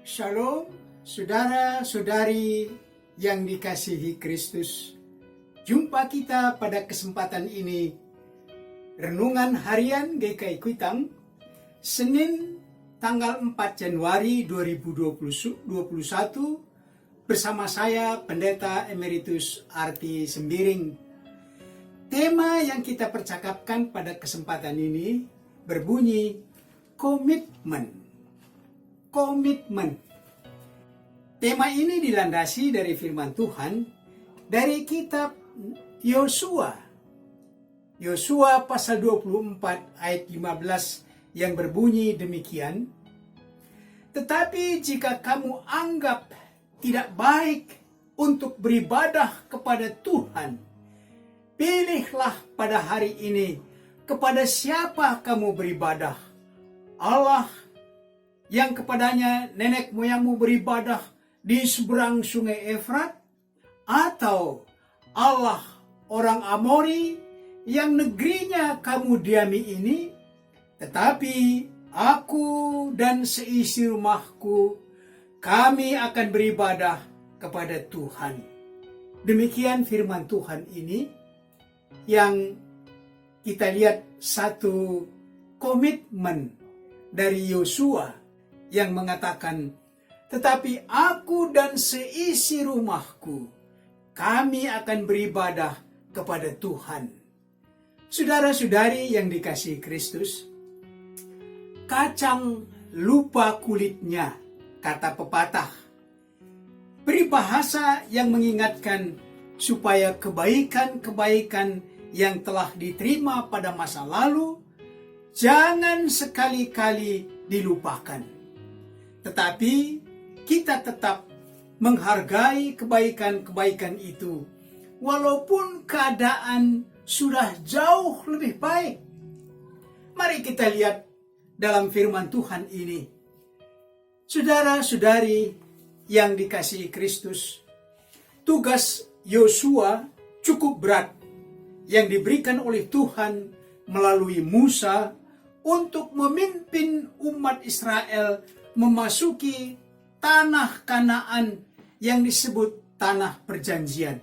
Shalom, saudara-saudari yang dikasihi Kristus. Jumpa kita pada kesempatan ini, Renungan Harian GKI Kuitang, Senin tanggal 4 Januari 2021, bersama saya Pendeta Emeritus Arti Sembiring. Tema yang kita percakapkan pada kesempatan ini berbunyi komitmen. Komitmen. Tema ini dilandasi dari firman Tuhan dari kitab Yosua. Yosua pasal 24 ayat 15 yang berbunyi demikian. Tetapi jika kamu anggap tidak baik untuk beribadah kepada Tuhan, pilihlah pada hari ini kepada siapa kamu beribadah. Allah yang kepadanya nenek moyangmu beribadah di seberang sungai Efrat, atau Allah orang Amori yang negerinya kamu diami ini, tetapi aku dan seisi rumahku, kami akan beribadah kepada Tuhan. Demikian firman Tuhan ini yang kita lihat satu komitmen dari Yosua yang mengatakan, tetapi aku dan seisi rumahku, kami akan beribadah kepada Tuhan. Saudara-saudari yang dikasihi Kristus, kacang lupa kulitnya, kata pepatah. Peribahasa yang mengingatkan supaya kebaikan-kebaikan yang telah diterima pada masa lalu jangan sekali-kali dilupakan. Tetapi kita tetap menghargai kebaikan-kebaikan itu, walaupun keadaan sudah jauh lebih baik. Mari kita lihat dalam firman Tuhan ini. Saudara-saudari yang dikasihi Kristus, tugas Yosua cukup berat yang diberikan oleh Tuhan melalui Musa untuk memimpin umat Israel memasuki tanah Kanaan yang disebut tanah perjanjian.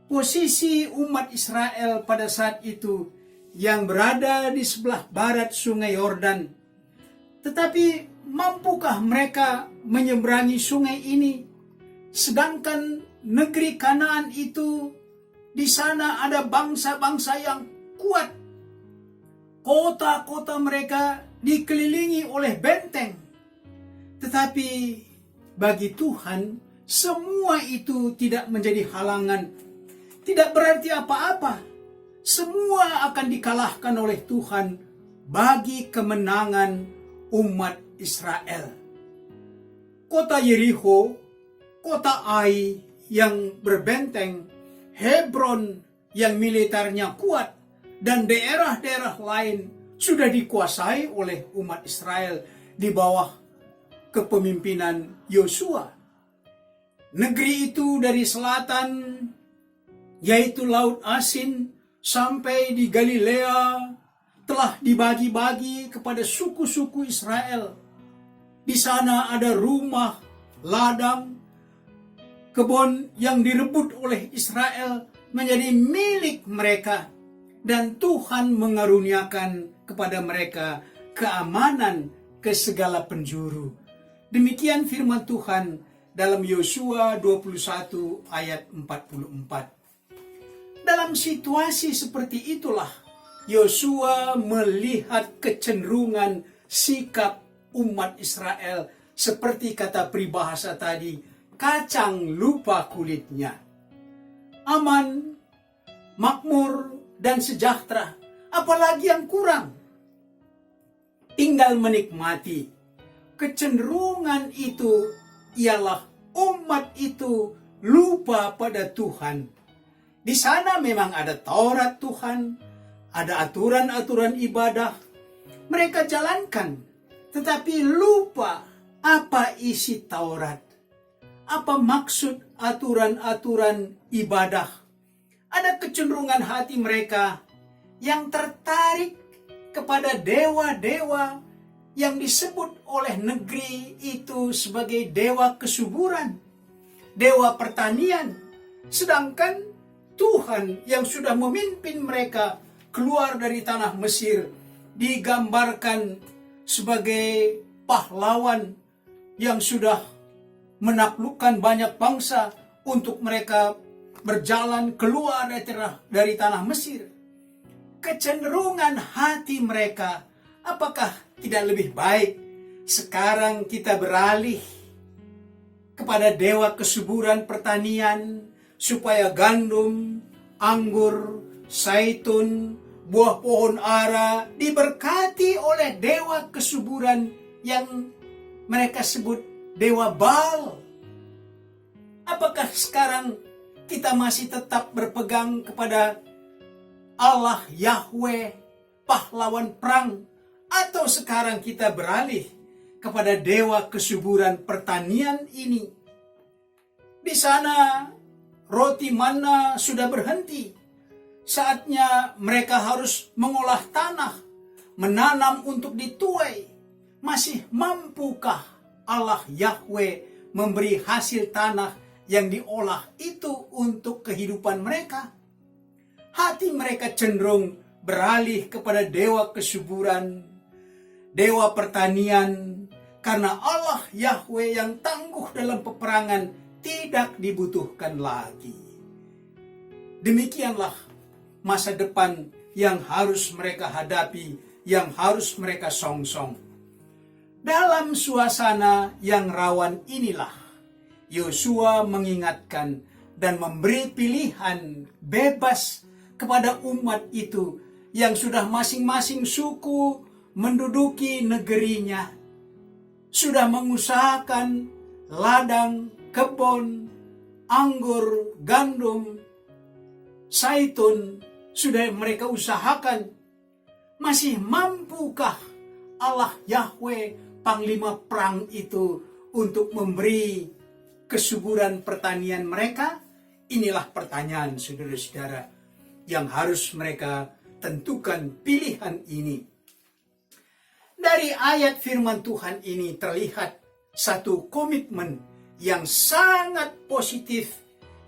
Posisi umat Israel pada saat itu yang berada di sebelah barat sungai Yordan. Tetapi mampukah mereka menyeberangi sungai ini? Sedangkan negeri Kanaan itu, di sana ada bangsa-bangsa yang kuat. Kota-kota mereka dikelilingi oleh benteng. Tetapi bagi Tuhan, semua itu tidak menjadi halangan. Tidak berarti apa-apa. Semua akan dikalahkan oleh Tuhan bagi kemenangan umat Israel. Kota Yeriko, kota Ai yang berbenteng, Hebron yang militernya kuat, dan daerah-daerah lain sudah dikuasai oleh umat Israel di bawah kepemimpinan Yosua. Negeri itu dari selatan, yaitu Laut Asin, sampai di Galilea, telah dibagi-bagi kepada suku-suku Israel. Di sana ada rumah, ladang, kebun yang direbut oleh Israel menjadi milik mereka. Dan Tuhan mengaruniakan kepada mereka keamanan ke segala penjuru. Demikian firman Tuhan dalam Yosua 21 ayat 44. Dalam situasi seperti itulah Yosua melihat kecenderungan sikap umat Israel seperti kata peribahasa tadi, kacang lupa kulitnya. Aman, makmur, dan sejahtera, apalagi yang kurang? Tinggal menikmati. Kecenderungan itu ialah umat itu lupa pada Tuhan. Di sana memang ada Taurat Tuhan, ada aturan-aturan ibadah. Mereka jalankan, tetapi lupa apa isi Taurat. Apa maksud aturan-aturan ibadah? Ada kecenderungan hati mereka yang tertarik kepada dewa-dewa yang disebut oleh negeri itu sebagai dewa kesuburan, dewa pertanian, sedangkan Tuhan yang sudah memimpin mereka keluar dari tanah Mesir digambarkan sebagai pahlawan yang sudah menaklukkan banyak bangsa untuk mereka berjalan keluar dari tanah Mesir. Kecenderungan hati mereka, apakah tidak lebih baik sekarang kita beralih kepada dewa kesuburan pertanian, supaya gandum, anggur, zaitun, buah pohon ara diberkati oleh dewa kesuburan yang mereka sebut dewa Baal? Apakah sekarang kita masih tetap berpegang kepada Allah Yahweh, pahlawan perang, atau sekarang kita beralih kepada dewa kesuburan pertanian ini? Di sana roti mana sudah berhenti. Saatnya mereka harus mengolah tanah, menanam untuk dituai. Masih mampukah Allah Yahweh memberi hasil tanah yang diolah itu untuk kehidupan mereka? Hati mereka cenderung beralih kepada dewa kesuburan, dewa pertanian, karena Allah Yahweh yang tangguh dalam peperangan tidak dibutuhkan lagi. Demikianlah masa depan yang harus mereka hadapi, yang harus mereka songsong. Dalam suasana yang rawan inilah, Yosua mengingatkan dan memberi pilihan bebas kepada umat itu yang sudah masing-masing suku menduduki negerinya, sudah mengusahakan ladang, kebun, anggur, gandum, zaitun, sudah mereka usahakan. Masih mampukah Allah Yahweh, panglima perang itu, untuk memberi kesuburan pertanian mereka? Inilah pertanyaan saudara-saudara yang harus mereka tentukan pilihan ini. Dari ayat firman Tuhan ini terlihat satu komitmen yang sangat positif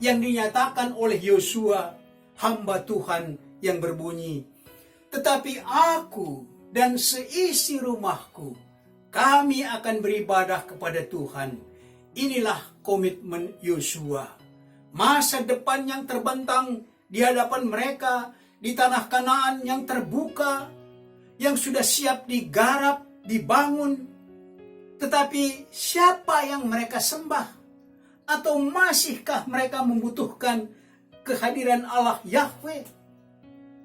yang dinyatakan oleh Yosua, hamba Tuhan yang berbunyi, "Tetapi aku dan seisi rumahku, kami akan beribadah kepada Tuhan." Inilah komitmen Yosua. Masa depan yang terbentang di hadapan mereka di tanah Kanaan yang terbuka, yang sudah siap digarap, dibangun. Tetapi siapa yang mereka sembah? Atau masihkah mereka membutuhkan kehadiran Allah Yahweh?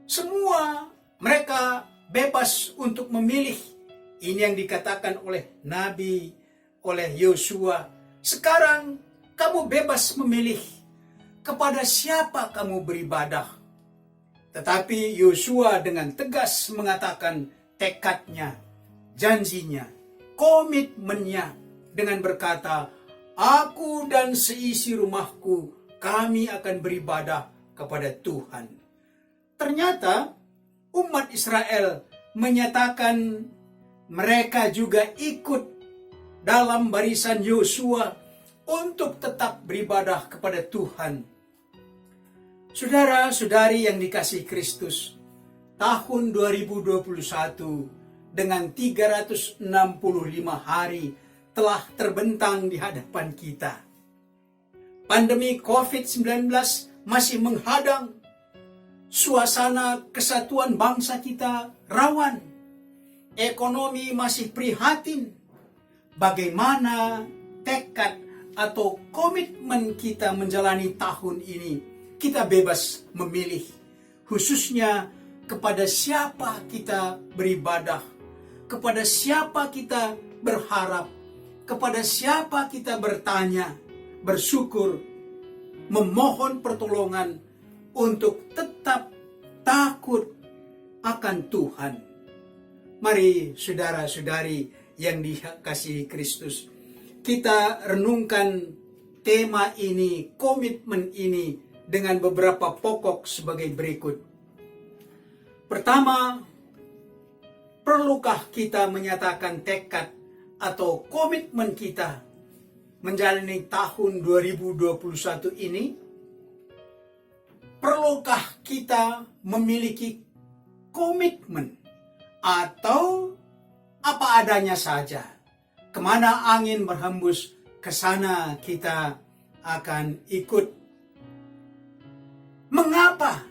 Semua mereka bebas untuk memilih. Ini yang dikatakan oleh Nabi, oleh Yosua. Sekarang kamu bebas memilih kepada siapa kamu beribadah. Tetapi Yosua dengan tegas mengatakan tekadnya, janjinya, komitmennya dengan berkata, "Aku dan seisi rumahku, kami akan beribadah kepada Tuhan." Ternyata umat Israel menyatakan mereka juga ikut dalam barisan Yosua untuk tetap beribadah kepada Tuhan. Saudara-saudari yang dikasihi Kristus, tahun 2021 dengan 365 hari telah terbentang di hadapan kita. Pandemi COVID-19 masih menghadang. Suasana kesatuan bangsa kita rawan. Ekonomi masih prihatin. Bagaimana tekad atau komitmen kita menjalani tahun ini? Kita bebas memilih, khususnya kepada siapa kita beribadah, kepada siapa kita berharap, kepada siapa kita bertanya, bersyukur, memohon pertolongan untuk tetap takut akan Tuhan. Mari saudara-saudari yang dikasihi Kristus, kita renungkan tema ini, komitmen ini dengan beberapa pokok sebagai berikut. Pertama, perlukah kita menyatakan tekad atau komitmen kita menjalani tahun 2021 ini? Perlukah kita memiliki komitmen atau apa adanya saja? Kemana angin berhembus, ke sana kita akan ikut. Mengapa?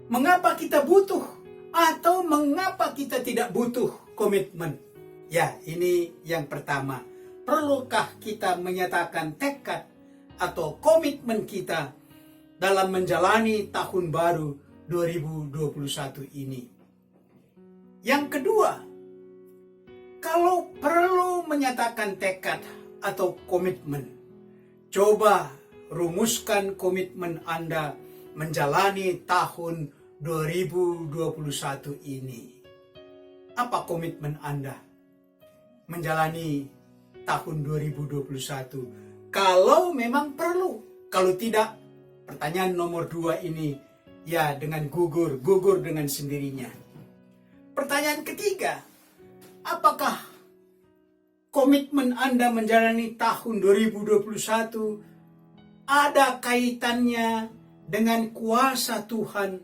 Mengapa kita butuh atau mengapa kita tidak butuh komitmen? Ya, ini yang pertama. Perlukah kita menyatakan tekad atau komitmen kita dalam menjalani tahun baru 2021 ini? Yang kedua, kalau perlu menyatakan tekad atau komitmen, coba rumuskan komitmen Anda menjalani tahun 2021 ini. Apa komitmen Anda menjalani tahun 2021? Kalau memang perlu, kalau tidak, pertanyaan nomor 2 ini ya dengan gugur dengan sendirinya. Pertanyaan ketiga, apakah komitmen Anda menjalani tahun 2021 ada kaitannya dengan kuasa Tuhan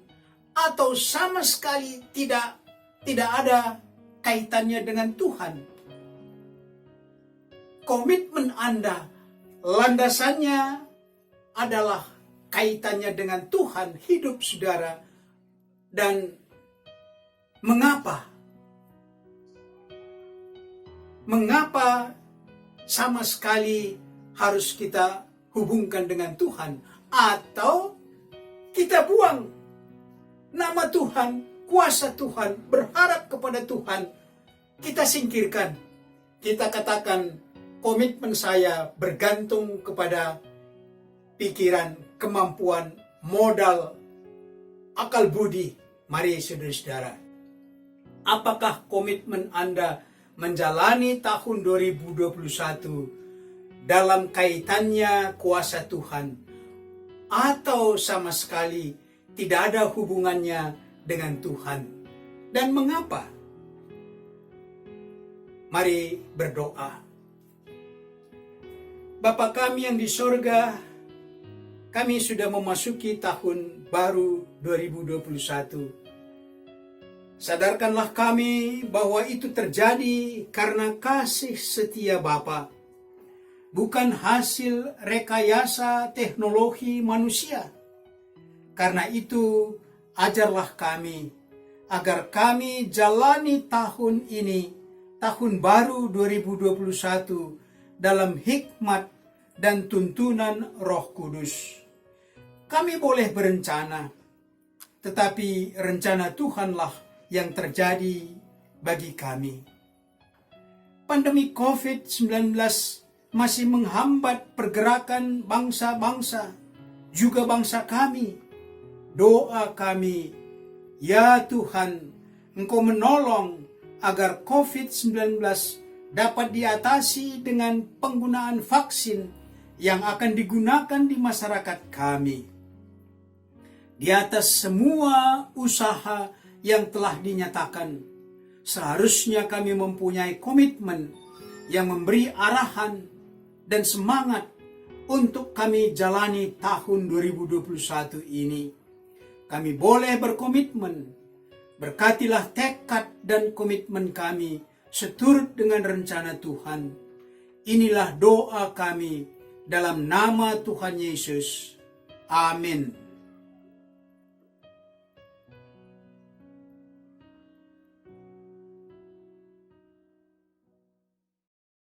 atau sama sekali tidak ada kaitannya dengan Tuhan? Komitmen Anda landasannya adalah kaitannya dengan Tuhan, hidup saudara. Dan mengapa? Mengapa sama sekali harus kita hubungkan dengan Tuhan? Atau kita buang nama Tuhan, kuasa Tuhan, berharap kepada Tuhan, kita singkirkan. Kita katakan komitmen saya bergantung kepada pikiran, kemampuan, modal, akal budi. Mari saudara-saudara, apakah komitmen Anda menjalani tahun 2021 dalam kaitannya kuasa Tuhan atau sama sekali tidak ada hubungannya dengan Tuhan? Dan mengapa? Mari berdoa. Bapa kami yang di sorga, kami sudah memasuki tahun baru 2021. Sadarkanlah kami bahwa itu terjadi karena kasih setia Bapa, bukan hasil rekayasa teknologi manusia. Karena itu, ajarlah kami agar kami jalani tahun ini, tahun baru 2021, dalam hikmat dan tuntunan Roh Kudus. Kami boleh berencana, tetapi rencana Tuhanlah yang terjadi bagi kami. Pandemi COVID-19 masih menghambat pergerakan bangsa-bangsa, juga bangsa kami. Doa kami, ya Tuhan, Engkau menolong agar COVID-19 dapat diatasi dengan penggunaan vaksin yang akan digunakan di masyarakat kami. Di atas semua usaha yang telah dinyatakan, seharusnya kami mempunyai komitmen yang memberi arahan dan semangat untuk kami jalani tahun 2021 ini. Kami boleh berkomitmen, berkatilah tekad dan komitmen kami seturut dengan rencana Tuhan. Inilah doa kami dalam nama Tuhan Yesus. Amin.